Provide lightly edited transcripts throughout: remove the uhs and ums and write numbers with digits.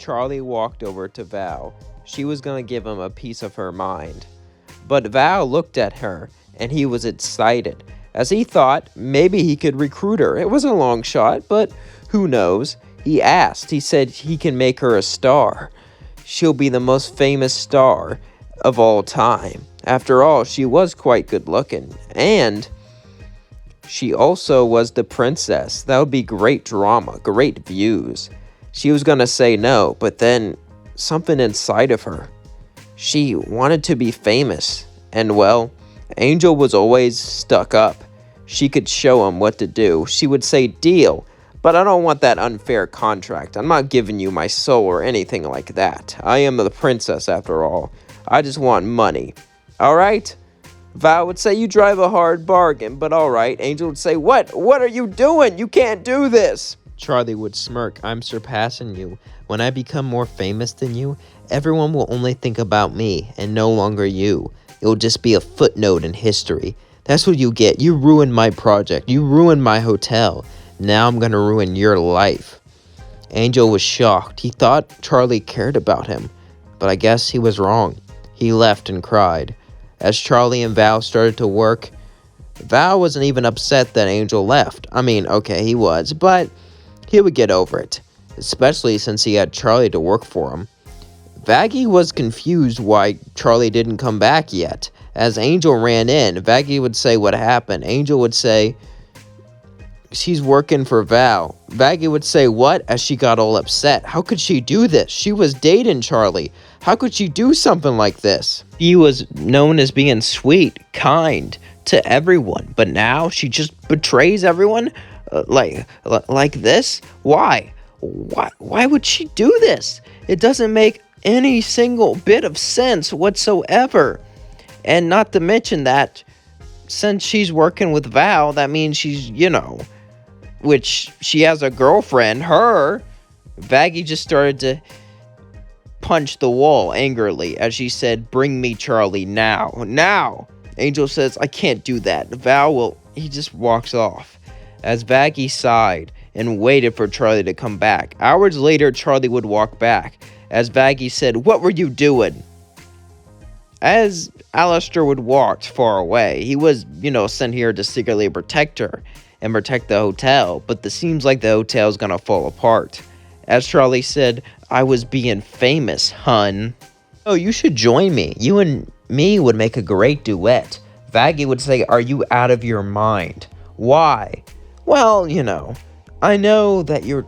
Charlie walked over to Val. She was going to give him a piece of her mind. But Val looked at her, and he was excited, as he thought maybe he could recruit her. It was a long shot, but who knows? He asked. He said he can make her a star. She'll be the most famous star of all time. After all, she was quite good looking, and she also was the princess. That would be great drama, great views. She was gonna say no, but then something inside of her. She wanted to be famous, and well, Angel was always stuck up. She could show him what to do. She would say, deal, but I don't want that unfair contract. I'm not giving you my soul or anything like that. I am the princess after all. I just want money. Alright? Val would say, you drive a hard bargain, but alright. Angel would say, what? What are you doing? You can't do this. Charlie would smirk. I'm surpassing you. When I become more famous than you, everyone will only think about me and no longer you. It will just be a footnote in history. That's what you get. You ruined my project. You ruined my hotel. Now I'm gonna ruin your life. Angel was shocked. He thought Charlie cared about him, but I guess he was wrong. He left and cried. As Charlie and Val started to work, Val wasn't even upset that Angel left. I mean, okay, he was, but he would get over it, especially since he had Charlie to work for him. Vaggie was confused why Charlie didn't come back yet. As Angel ran in, Vaggie would say what happened. Angel would say, she's working for Val. Vaggie would say, what? As she got all upset. How could she do this? She was dating Charlie. How could she do something like this? She was known as being sweet, kind to everyone, but now she just betrays everyone like this? Why? Why would she do this? It doesn't make any single bit of sense whatsoever. And not to mention that since she's working with Val, that means she's, which she has a girlfriend, her. Vaggie just started to punch the wall angrily as she said, bring me Charlie now. Now! Angel says, I can't do that. He just walks off. As Vaggie sighed and waited for Charlie to come back. Hours later, Charlie would walk back. As Vaggie said, what were you doing? As Alastor would walk far away, he was, sent here to secretly protect her and protect the hotel, but it seems like the hotel's gonna fall apart. As Charlie said, I was being famous, hun. Oh, you should join me. You and me would make a great duet. Vaggie would say, are you out of your mind? Why? Well, I know that you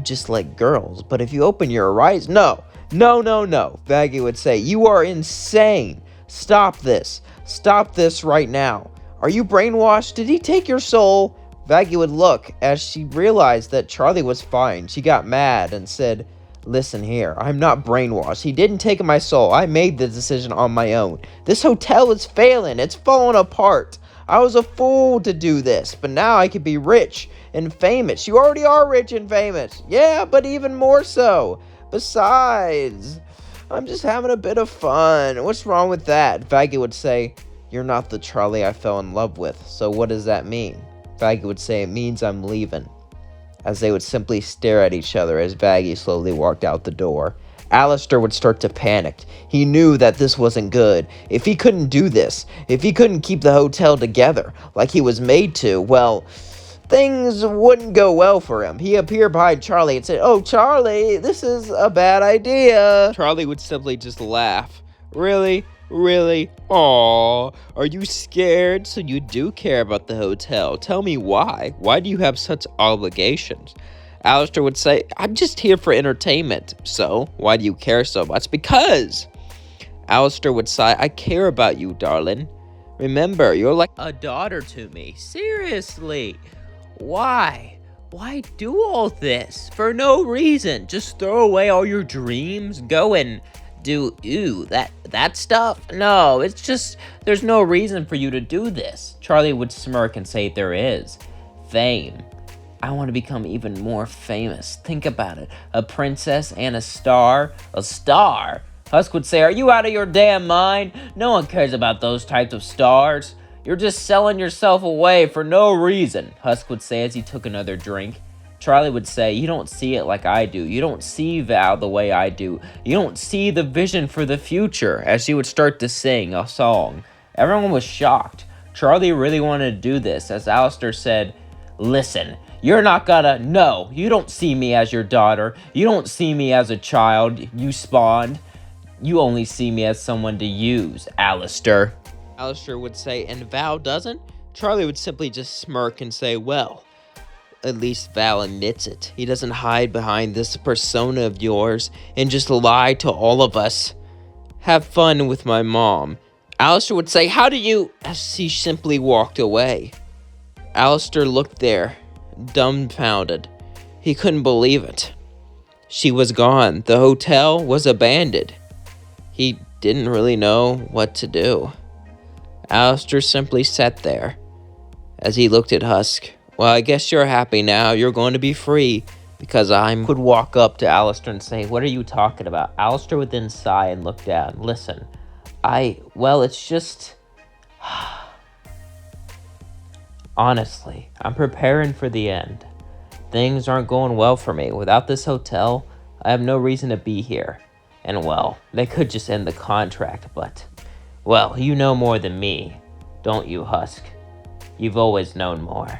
just like girls, but if you open your eyes, no. Vaggie would say, you are insane. Stop this. Stop this right now. Are you brainwashed? Did he take your soul? Vaggie would look as she realized that Charlie was fine. She got mad and said, listen here, I'm not brainwashed. He didn't take my soul. I made the decision on my own. This hotel is failing. It's falling apart. I was a fool to do this, but now I could be rich and famous. You already are rich and famous. Yeah, but even more so. Besides, I'm just having a bit of fun. What's wrong with that? Vaggie would say, you're not the Charlie I fell in love with, so what does that mean? Vaggie would say, it means I'm leaving. As they would simply stare at each other as Vaggie slowly walked out the door. Alastor would start to panic. He knew that this wasn't good. If he couldn't do this, if he couldn't keep the hotel together like he was made to, well, things wouldn't go well for him. He appeared behind Charlie and said, oh, Charlie, this is a bad idea. Charlie would simply just laugh. Really? Really? Aww. Are you scared? So you do care about the hotel. Tell me why. Why do you have such obligations? Alastor would say, I'm just here for entertainment. So, why do you care so much? Because! Alastor would sigh, I care about you, darling. Remember, you're like a daughter to me. Seriously. Why? Why do all this? For no reason. Just throw away all your dreams? Go and do, that stuff? No, it's just, there's no reason for you to do this. Charlie would smirk and say, there is. Fame. I want to become even more famous. Think about it. A princess and a star. A star? Husk would say, are you out of your damn mind? No one cares about those types of stars. You're just selling yourself away for no reason, Husk would say as he took another drink. Charlie would say, "You don't see it like I do. You don't see Val the way I do. You don't see the vision for the future," as she would start to sing a song. Everyone was shocked. Charlie really wanted to do this, as Alastor said, "Listen, you're not gonna, no, you don't see me as your daughter. You don't see me as a child you spawned. You only see me as someone to use, Alastor." Alastor would say, "And Val doesn't?" Charlie would simply just smirk and say, "Well, at least Val admits it. He doesn't hide behind this persona of yours and just lie to all of us. Have fun with my mom." Alastor would say, "How do you," as he simply walked away. Alastor looked there, dumbfounded. He couldn't believe it. She was gone. The hotel was abandoned. He didn't really know what to do. Alastor simply sat there as he looked at Husk. "Well, I guess you're happy now. You're going to be free." Because I would walk up to Alastor and say, "What are you talking about?" Alastor would then sigh and look down. "Listen, well, it's just... honestly, I'm preparing for the end. Things aren't going well for me. Without this hotel, I have no reason to be here. And well, they could just end the contract, but... well, you know more than me, don't you, Husk? You've always known more,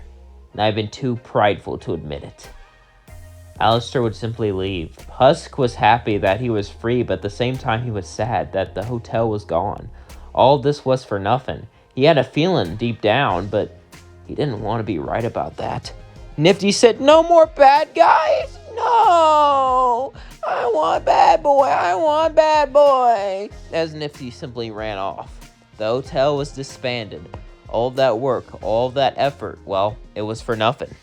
and I've been too prideful to admit it." Alastor would simply leave. Husk was happy that he was free, but at the same time he was sad that the hotel was gone. All this was for nothing. He had a feeling deep down, but he didn't want to be right about that. Nifty said, "No more bad guys? No! I want bad boy! I want bad boy!" As Nifty simply ran off. The hotel was disbanded. All that work, all that effort, well, it was for nothing.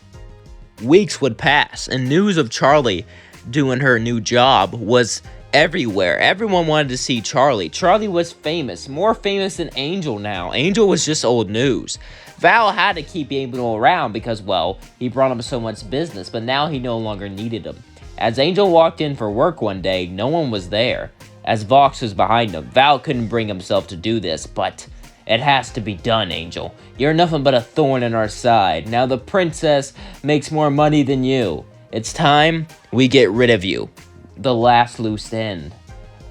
Weeks would pass, and news of Charlie doing her new job was everywhere. Everyone wanted to see Charlie. Charlie was famous, more famous than Angel now. Angel was just old news. Val had to keep Angel around because, well, he brought him so much business, but now he no longer needed him. As Angel walked in for work one day, no one was there, as Vox was behind him. Val couldn't bring himself to do this, but it has to be done, Angel. You're nothing but a thorn in our side. Now the princess makes more money than you. It's time we get rid of you. The last loose end.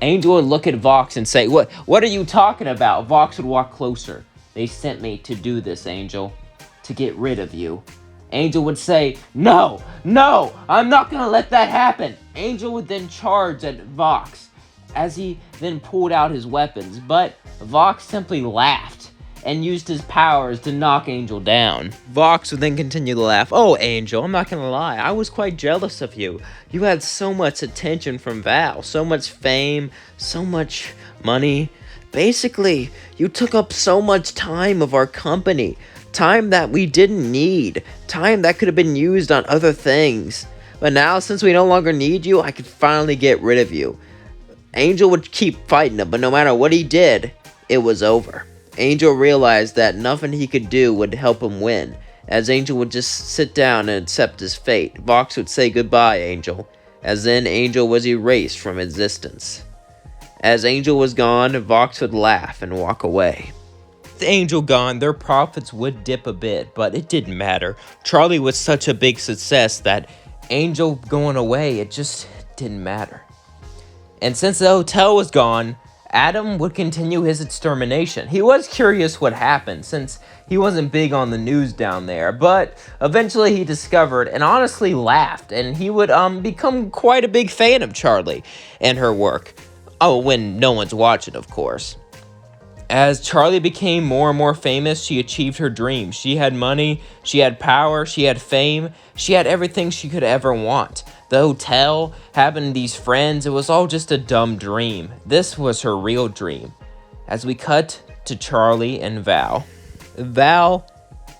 Angel would look at Vox and say, What are you talking about?" Vox would walk closer. "They sent me to do this, Angel. To get rid of you." Angel would say, No, I'm not gonna let that happen." Angel would then charge at Vox, as he then pulled out his weapons, but Vox simply laughed and used his powers to knock Angel down. Vox would then continue to laugh. "Oh, Angel, I'm not gonna lie, I was quite jealous of you. You had so much attention from Val, so much fame, so much money. Basically, you took up so much time of our company, time that we didn't need, time that could have been used on other things. But now, since we no longer need you, I could finally get rid of you." Angel would keep fighting him, but no matter what he did, it was over. Angel realized that nothing he could do would help him win, as Angel would just sit down and accept his fate. Vox would say goodbye, Angel, as then Angel was erased from existence. As Angel was gone, Vox would laugh and walk away. With Angel gone, their profits would dip a bit, but it didn't matter. Charlie was such a big success that Angel going away, it just didn't matter. And since the hotel was gone, Adam would continue his extermination. He was curious what happened, since he wasn't big on the news down there, but eventually he discovered and honestly laughed, and he would become quite a big fan of Charlie and her work. Oh, when no one's watching, of course. As Charlie became more and more famous, she achieved her dreams. She had money, she had power, she had fame, she had everything she could ever want. The hotel, having these friends, it was all just a dumb dream. This was her real dream. As we cut to Charlie and Val. Val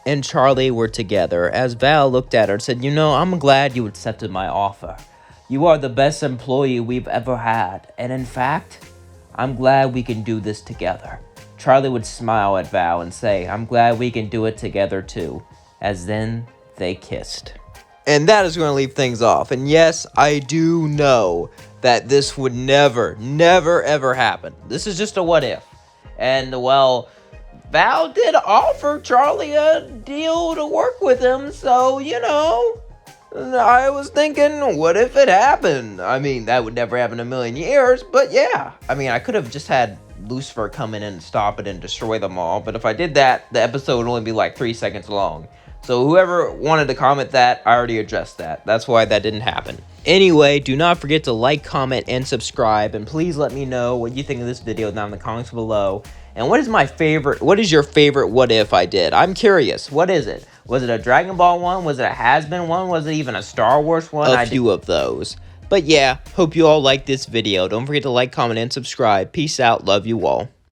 and Charlie were together, as Val looked at her and said, I'm glad you accepted my offer. You are the best employee we've ever had, and in fact, I'm glad we can do this together. Charlie would smile at Val and say, I'm glad we can do it together too, as then they kissed. And that is going to leave things off. And yes, I do know that this would never, ever happen. This is just a what if. And, well, Val did offer Charlie a deal to work with him, so, I was thinking, what if it happened? I mean, that would never happen in a million years, but yeah. I mean, I could have just had Lucifer come in and stop it and destroy them all, but if I did that, the episode would only be like 3 seconds long. So whoever wanted to comment that, I already addressed that. That's why that didn't happen. Anyway, do not forget to like, comment, and subscribe, and please let me know what you think of this video down in the comments below. And what is your favorite what if I did? I'm curious. What is it? Was it a Dragon Ball one? Was it a Has-Been one? Was it even a Star Wars one? A few of those. But yeah, hope you all liked this video. Don't forget to like, comment, and subscribe. Peace out. Love you all.